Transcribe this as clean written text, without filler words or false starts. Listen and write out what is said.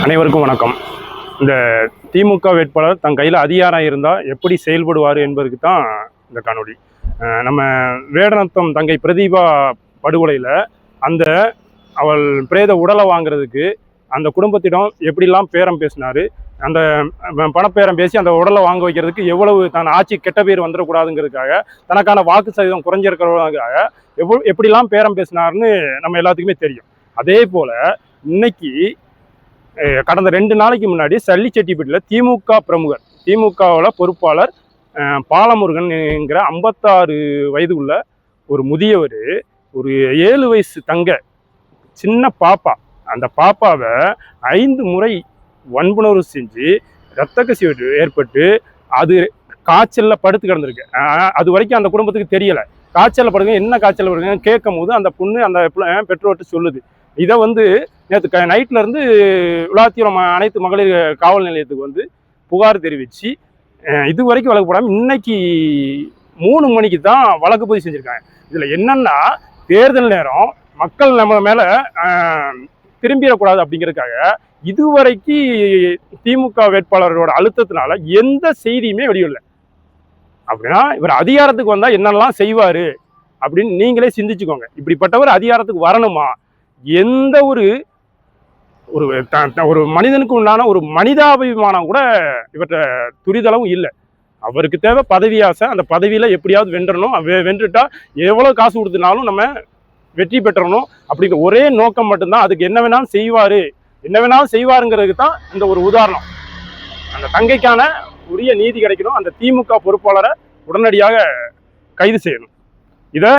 அனைவருக்கும் வணக்கம். இந்த திமுக வேட்பாளர் தன் கையில் அதிகாரம் இருந்தால் எப்படி செயல்படுவார் என்பதுக்கு தான் இந்த காணொளி. நம்ம வேடநத்தம் தங்கை பிரதீபா படுகொலையில் அந்த அவள் பிரேத உடலை வாங்கிறதுக்கு அந்த குடும்பத்திடம் எப்படிலாம் பேரம் பேசினார், அந்த பணப்பேரம் பேசி அந்த உடலை வாங்க வைக்கிறதுக்கு எவ்வளவு தன் ஆட்சி கெட்ட பேர் வந்துடக்கூடாதுங்கிறதுக்காக, தனக்கான வாக்கு சதவீதம் குறைஞ்சிருக்கிறதுக்காக எப்படிலாம் பேரம் பேசினார்னு நம்ம எல்லாத்துக்குமே தெரியும். அதே போல் இன்னைக்கு கடந்த 2 நாளைக்கு முன்னாடி சல்லிச்செட்டிப்பட்டியில் திமுக பிரமுகர், திமுகவில் பொறுப்பாளர் பாலமுருகன் என்கிற 56 வயது உள்ள ஒரு முதியவர், ஒரு 7 வயசு தங்க சின்ன பாப்பா, அந்த பாப்பாவை 5 முறை வன்புணர்வு செஞ்சு இரத்த கசிவு ஏற்பட்டு அது காய்ச்சலில் படுத்து கிடந்திருக்கு. அது வரைக்கும் அந்த குடும்பத்துக்கு தெரியலை. காய்ச்சலில் படுங்க, என்ன காய்ச்சல் வருதுன்னு கேட்கும் போது அந்த பொண்ணு அந்த பெற்றோர்கிட்ட சொல்லுது. இதை நேற்று நைட்ல இருந்து விளாத்தியம் அனைத்து மகளிர் காவல் நிலையத்துக்கு புகார் தெரிவித்து இது வரைக்கும் வழக்கு போடாமல் இன்னைக்கு 3 மணிக்கு தான் வழக்கு பதிவு செஞ்சுருக்காங்க. இதில் என்னன்னா, தேர்தல் நேரம் மக்கள் நம்ம மேலே திரும்பிடக்கூடாது அப்படிங்கிறதுக்காக இதுவரைக்கு திமுக வேட்பாளரோட அழுத்தத்தினால எந்த செய்தியுமே வெளியிடல. அப்படின்னா இவர் அதிகாரத்துக்கு வந்தால் என்னெல்லாம் செய்வார் அப்படின்னு நீங்களே சிந்திச்சுக்கோங்க. இப்படிப்பட்டவர் அதிகாரத்துக்கு வரணுமா? எந்த ஒரு மனிதனுக்கு உண்டான ஒரு மனிதாபிமானம் கூட இவற்றை துரிதளவும் இல்லை. அவருக்கு தேவை பதவி ஆசை. அந்த பதவியில் எப்படியாவது வென்றணும். வென்றுட்டா எவ்வளோ காசு கொடுத்துனாலும் நம்ம வெற்றி பெற்றணும் அப்படிங்கிற ஒரே நோக்கம் மட்டும்தான். அதுக்கு என்ன வேணாலும் செய்வாருங்கிறதுக்கு தான் இந்த ஒரு உதாரணம். அந்த தங்கைக்கான உரிய நீதி கிடைக்கணும். அந்த திமுக பொறுப்பாளரை உடனடியாக கைது செய்யணும்.